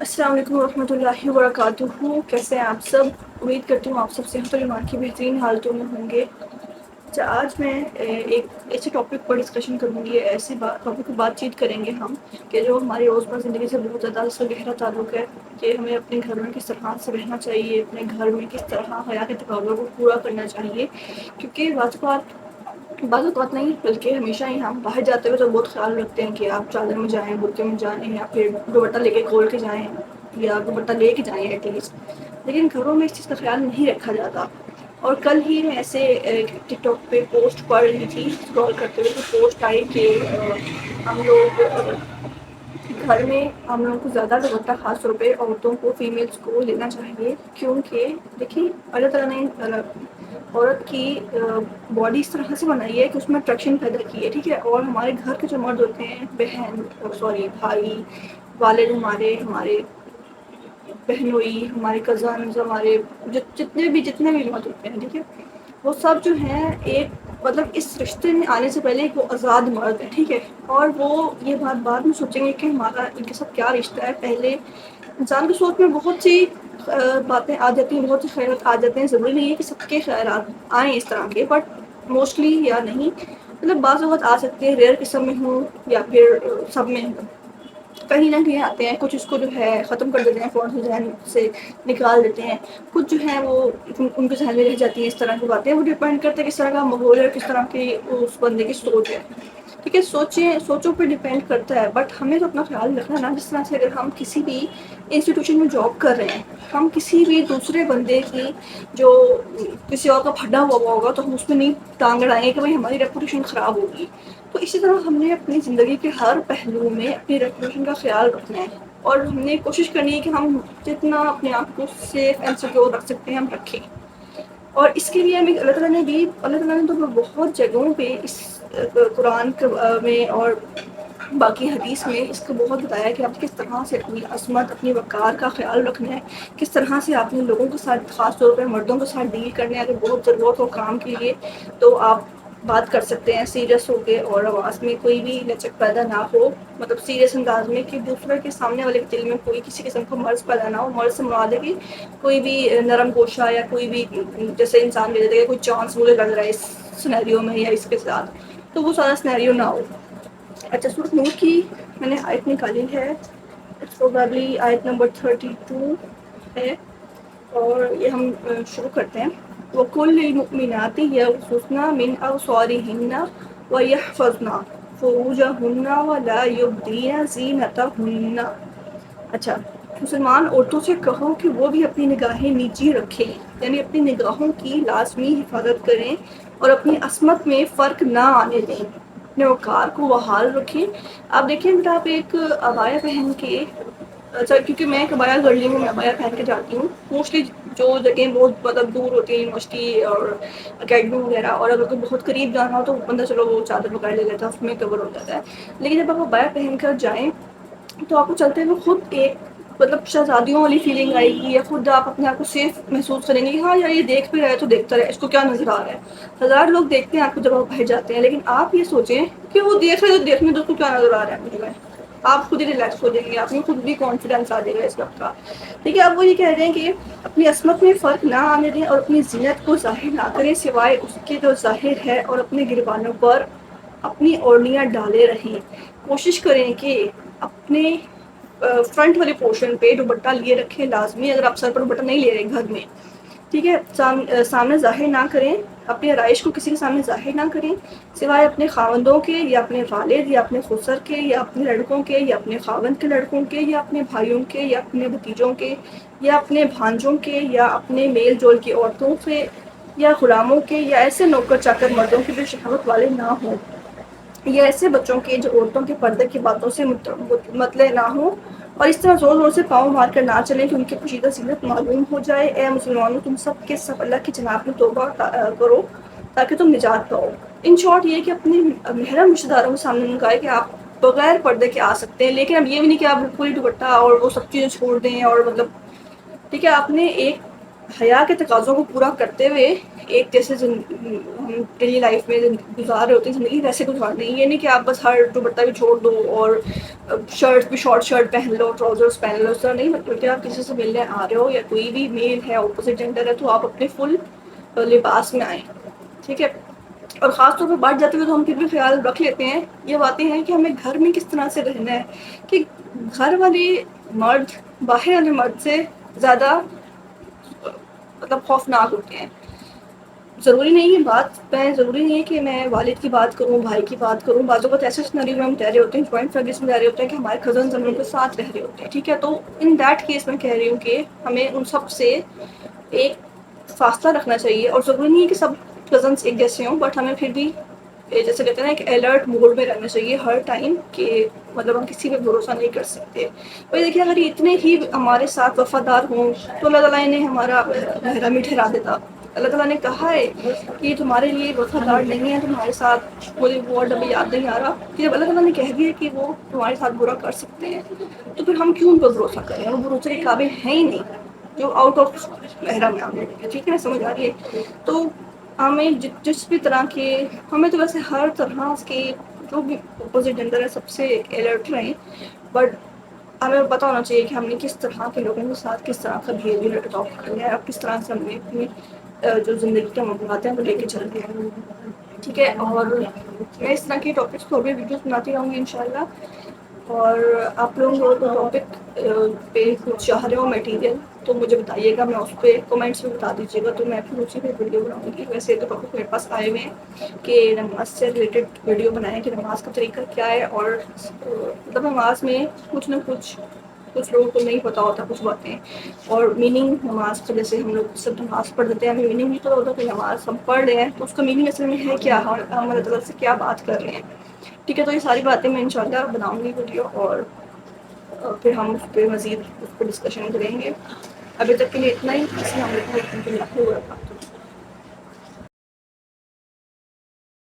السلام علیکم ورحمۃ اللہ وبرکاتہ. کیسے ہیں آپ سب؟ امید کرتی ہوں آپ سب صحت اور ایمان کی بہترین حالتوں میں ہوں گے. اچھا، آج میں ایک ایسے ٹاپک پر ڈسکشن کروں گی. ایسے ٹاپک پر بات چیت کریں گے ہم کہ جو ہماری روزمرہ زندگی سے بہت زیادہ اس کا گہرا تعلق ہے کہ ہمیں اپنے گھر میں کس طرح سے رہنا چاہیے، اپنے گھر میں کس طرح حیا کے تقاضوں کو پورا کرنا چاہیے. کیونکہ بعض اوقات نہیں بلکہ ہمیشہ ہی ہم باہر جاتے ہوئے تو بہت خیال رکھتے ہیں کہ آپ چادر میں جائیں، برقعے میں جائیں، یا پھر دوپٹہ لے کے کھول کے جائیں، یا دوپٹہ لے کے جائیں ایٹ لیسٹ. لیکن گھروں میں اس چیز کا خیال نہیں رکھا جاتا. اور کل ہی میں ایسے ٹک ٹاک پہ پوسٹ پڑھ رہی تھی اسکرول کرتے ہوئے، تو پوسٹ آئی کہ ہم لوگ گھر میں ہم لوگوں کو زیادہ دوپٹہ خاص طور پہ عورتوں کو، فیمیلس کو لینا چاہیے. کیونکہ دیکھیے اللہ تعالیٰ نے عورت کی باڈی اس طرح سے بنائی ہے کہ اس میں اٹریکشن پیدا کی ہے، ٹھیک ہے. اور ہمارے گھر کے جو مرد ہوتے ہیں، بہن بھائی، والد، ہمارے بہنوئی، ہمارے کزنز، ہمارے جتنے بھی مرد ہوتے ہیں، ٹھیک ہے، وہ سب جو ہیں ایک مطلب اس رشتے میں آنے سے پہلے ایک وہ آزاد مرد ہے، ٹھیک ہے. اور وہ یہ بات بعد میں سوچیں گے کہ ہمارا ان کے ساتھ کیا رشتہ ہے. پہلے انسان کی سوچ میں بہت سی باتیں آ جاتی ہیں، بہت سے خیالات آ جاتے ہیں. ضروری نہیں ہے کہ سب کے خیالات آئیں اس طرح کے، بٹ موسٹلی یا نہیں مطلب بعض اوقات آ سکتے ہیں، ریئر قسم میں ہوں یا پھر سب میں کہیں نہ کہیں آتے ہیں. کچھ اس کو جو ہے ختم کر دیتے ہیں، فون سے ذہن سے نکال دیتے ہیں. کچھ جو ہے وہ ان کے ذہن میں رہ جاتی ہیں اس طرح کی باتیں. وہ ڈپینڈ کرتے ہیں کس طرح کا ماحول ہے اور کس طرح کی اس بندے کی سوچ ہے، ٹھیک ہے. سوچوں پہ ڈپینڈ کرتا ہے. بٹ ہمیں تو اپنا خیال رکھنا ہے نا. جس طرح سے اگر ہم کسی بھی انسٹیٹیوشن میں جاب کر رہے ہیں، ہم کسی بھی دوسرے بندے کی جو کسی اور کا پھٹا ہوا ہوگا تو ہم اس میں نہیں ٹانگ اڑائیں گے کہ بھائی ہماری ریپوٹیشن خراب ہوگی. تو اسی طرح ہم نے اپنی زندگی کے ہر پہلو میں اپنی ریپوٹیشن کا خیال رکھنا ہے. اور ہم نے کوشش کرنی ہے کہ ہم جتنا اپنے آپ کو سیف اینڈ سیکیور رکھ سکتے ہیں ہم رکھیں. اور اس کے لیے ہمیں اللہ تعالیٰ نے تو بہت جگہوں پہ اس قرآن میں اور باقی حدیث میں اس کو بہت بتایا کہ آپ کس طرح سے اپنی عصمت، اپنی وقار کا خیال رکھنا ہے، کس طرح سے آپ نے لوگوں کے ساتھ، خاص طور پہ مردوں کے ساتھ ڈیل کرنا ہے. اگر بہت ضرورت ہو کام کے لیے تو آپ بات کر سکتے ہیں سیریس ہو کے، اور آواز میں کوئی بھی لچک پیدا نہ ہو، مطلب سیریس انداز میں، کہ دوسرے کے سامنے والے کے دل میں کوئی کسی قسم کا مرض پیدا نہ ہو. مرض سے مراد ہے کہ کوئی بھی نرم گوشہ یا کوئی بھی جیسے انسان لے لیتے ہیں کوئی چانس مجھے لگ رہا ہے اس سنیریو میں یا اس کے ساتھ، تو وہ سارا سنیریو نہ ہو. اچھا، سورۃ نور کی میں نے آیت نکالی ہے، پروبیبلی آیت نمبر 32 ہے، اور یہ ہم شروع کرتے ہیں. وَقُلْ لِلْمُؤْمِنَاتِ يَغْضُضْنَ مِنْ أَبْصَارِهِنَّ وَيَحْفَظْنَ فُرُوجَهُنَّ وَلَا يُبْدِينَ زِینَتَهُنَّ. اچھا، مسلمان عورتوں سے کہو کہ وہ بھی اپنی نگاہیں نیچی رکھیں، یعنی اپنی نگاہوں کی لازمی حفاظت کریں اور اپنی عصمت میں فرق نہ آنے دیں، اپنے وقار کو بحال رکھیں. آپ دیکھیں بیٹا، آپ ایک عبایا پہن کے، اچھا کیونکہ میں ایک عبایا گرلی ہوں، میں عبایا پہن کے جاتی ہوں موسٹلی جو جگہیں بہت مطلب دور ہوتی ہیں، یونیورسٹی اور اکیڈمی وغیرہ، اور اگر کوئی بہت قریب جانا ہو تو بندہ چلو وہ چادر وغیرہ لے لیتا ہے، اس میں کور ہو جاتا ہے. لیکن جب آپ عبایا پہن کر جائیں تو آپ کو چلتے ہوئے خود ایک مطلب شہزادیوں والی فیلنگ آئے گی، یا خود آپ اپنے آپ کو سیف محسوس کریں گے کہ ہاں یار یہ دیکھ بھی رہا ہے تو دیکھتا رہے، اس کو کیا نظر آ رہا ہے. ہزار لوگ دیکھتے ہیں آپ کو جب آپ باہر جاتے ہیں، لیکن آپ یہ سوچیں کہ وہ دیکھ رہے تو دیکھنے دو، اس کو کیا نظر آ رہا ہے مجھے. آپ خود ہی ریلیکس ہو جائیں گے، آپ میں خود بھی کانفیڈینس آ جائے گا اس وقت کا. دیکھیے آپ وہ یہ کہہ رہے ہیں کہ اپنی عصمت میں فرق نہ آنے دیں اور اپنی زینت کو ظاہر نہ کریں سوائے اس کے جو ظاہر ہے، اور اپنے گریبانوں پر اپنی اوڑھنیاں ڈالے رہیں. کوشش کریں کہ اپنے فرنٹ والے پورشن پہ دوپٹہ لیے رکھیں لازمی، اگر آپ سر پر دوپٹہ نہیں لے رہے گھر میں، ٹھیک ہے. سامنے ظاہر نہ کریں، اپنی آرائش کو کسی کے سامنے ظاہر نہ کریں سوائے اپنے خاوندوں کے، یا اپنے والد، یا اپنے خسر کے، یا اپنے لڑکوں کے، یا اپنے خاوند کے لڑکوں کے، یا اپنے بھائیوں کے، یا اپنے بھتیجوں کے، یا اپنے بھانجوں کے، یا اپنے میل جول کی عورتوں سے، یا غلاموں کے، یا ایسے نوکر چاکر مردوں کے جو شہوت والے نہ ہوں، یا ایسے بچوں کے جو عورتوں کے پردے کی باتوں سے مطلع نہ ہوں، اور اس طرح زور زور سے پاؤں مار کر نہ چلیں کہ ان کی پوشیدہ زینت معلوم ہو جائے. اے مسلمانوں، تم سب کے سب اللہ کی جناب میں توبہ کرو تاکہ تم نجات پاؤ. ان شارٹ یہ کہ اپنے محرم رشتہ داروں کے سامنے ان کا ہے کہ آپ بغیر پردے کے آ سکتے ہیں، لیکن اب یہ بھی نہیں کہ آپ بالکل ہی دوپٹہ اور وہ سب چیزیں چھوڑ دیں، اور مطلب ٹھیک ہے آپ نے ایک حیا کے تقاضوں کو پورا کرتے ہوئے ایک جیسے ڈیلی لائف میں گزار رہے ہوتے ہیں زندگی ویسے گزارنے. یہ نہیں کہ آپ بس ہر دوپٹہ بھی چھوڑ دو اور شرٹ بھی شارٹ شرٹ پہن لو, ٹراؤزرس پہن لو. اس طرح نہیں, مطلب کہ آپ کسی سے ملنے آ رہے ہو یا کوئی بھی میل ہے اپوزٹ جینڈر ہے تو آپ اپنے فل لباس میں آئیں, ٹھیک ہے. اور خاص طور پہ بڑھ جاتے ہوئے تو ہم پھر بھی خیال رکھ لیتے ہیں. یہ باتیں ہیں کہ ہمیں گھر میں کس طرح سے رہنا ہے, کہ گھر والے مرد باہر والے مرد سے زیادہ مطلب خوفناک ہوتے ہیں. ضروری نہیں ہے بات, میں ضروری نہیں ہے کہ میں والد کی بات کروں, بھائی کی بات کروں. بعض اوقات ایسے سینیریو میں ہم رہ رہے ہوتے ہیں, جوائنٹ فیملیز میں رہ رہے ہوتے ہیں کہ ہمارے کزنز ہم لوگ کے ساتھ رہ رہے ہوتے ہیں, ٹھیک ہے. تو ان دیٹ کیس میں کہہ رہی ہوں کہ ہمیں ان سب سے ایک فاصلہ رکھنا چاہیے. اور ضروری نہیں ہے کہ سب کزنس ایک جیسے ہوں, بٹ ہمیں پھر بھی جیسے کہتے ہیں نا ایک الرٹ موڈ میں رہنا چاہیے ہر ٹائم, کہ مطلب ہم کسی پہ بھروسہ نہیں کر سکتے. بھائی دیکھیے, اگر اتنے ہی ہمارے ساتھ وفادار ہوں تو اللہ تعالیٰ انہیں ہمارا محرم ٹھہرا دیتا. اللہ تعالیٰ نے کہا ہے کہ یہ تمہارے لیے وفادار نہیں ہے, تمہارے ساتھ مجھے ورڈ ابھی یاد نہیں آ رہا, کہ جب اللہ تعالیٰ نے کہہ دیا کہ وہ تمہارے ساتھ برا کر سکتے ہیں تو پھر ہم کیوں ان پر بھروسہ کریں. وہ بھروسے کے قابل ہیں ہی نہیں جو آؤٹ آف محرم ہے, ٹھیک ہے نا, سمجھ آ رہی ہے. تو ہمیں جس بھی طرح کے, ہمیں تو ویسے ہر طرح کے جو بھی اپوزٹ جینڈر ہے سب سے الرٹ رہیں, بٹ ہمیں پتہ ہونا چاہیے کہ ہم نے کس طرح کے لوگوں کے ساتھ کس طرح کا بیہیویئر اڈاپٹ کرنا ہے, اور کس طرح سے ہم نے اپنی جو زندگی کے معاملات ہیں وہ لے کے چلتے ہیں, ٹھیک ہے. اور میں اس طرح کے ٹاپکس کو بھی ویڈیوز بناتی رہوں گی انشاءاللہ. اور آپ لوگوں کو ٹاپک پہ کچھ چاہ رہے ہو میٹیریل تو مجھے بتائیے گا, میں اس پہ کمنٹس میں بتا دیجیے گا, تو میں پھر اسی پہ ویڈیو بناؤں گی. ویسے تو ٹاپک میرے پاس آئے ہوئے ہیں کہ نماز سے ریلیٹڈ ویڈیو بنائیں کہ نماز کا طریقہ کیا ہے, اور مطلب نماز میں کچھ نہ کچھ لوگوں کو نہیں پتہ ہوتا کچھ باتیں, اور میننگ نماز کا, جیسے ہم لوگ سب نماز پڑھ دیتے ہیں, ہمیں میننگ نہیں پتہ ہوتا کہ نماز ہم پڑھ رہے ہیں تو اس کا میننگ اصل میں ہے کیا, ہم اللہ تعالیٰ سے کیا بات کر رہے ہیں, ٹھیک ہے. تو یہ ساری باتیں میں انشاءاللہ بناؤں گی ویڈیو, اور پھر ہم اس پہ مزید اس پہ ڈسکشن کریں گے. ابھی تک کے لیے اتنا ہی. السلام علیکم و رحمۃ اللہ.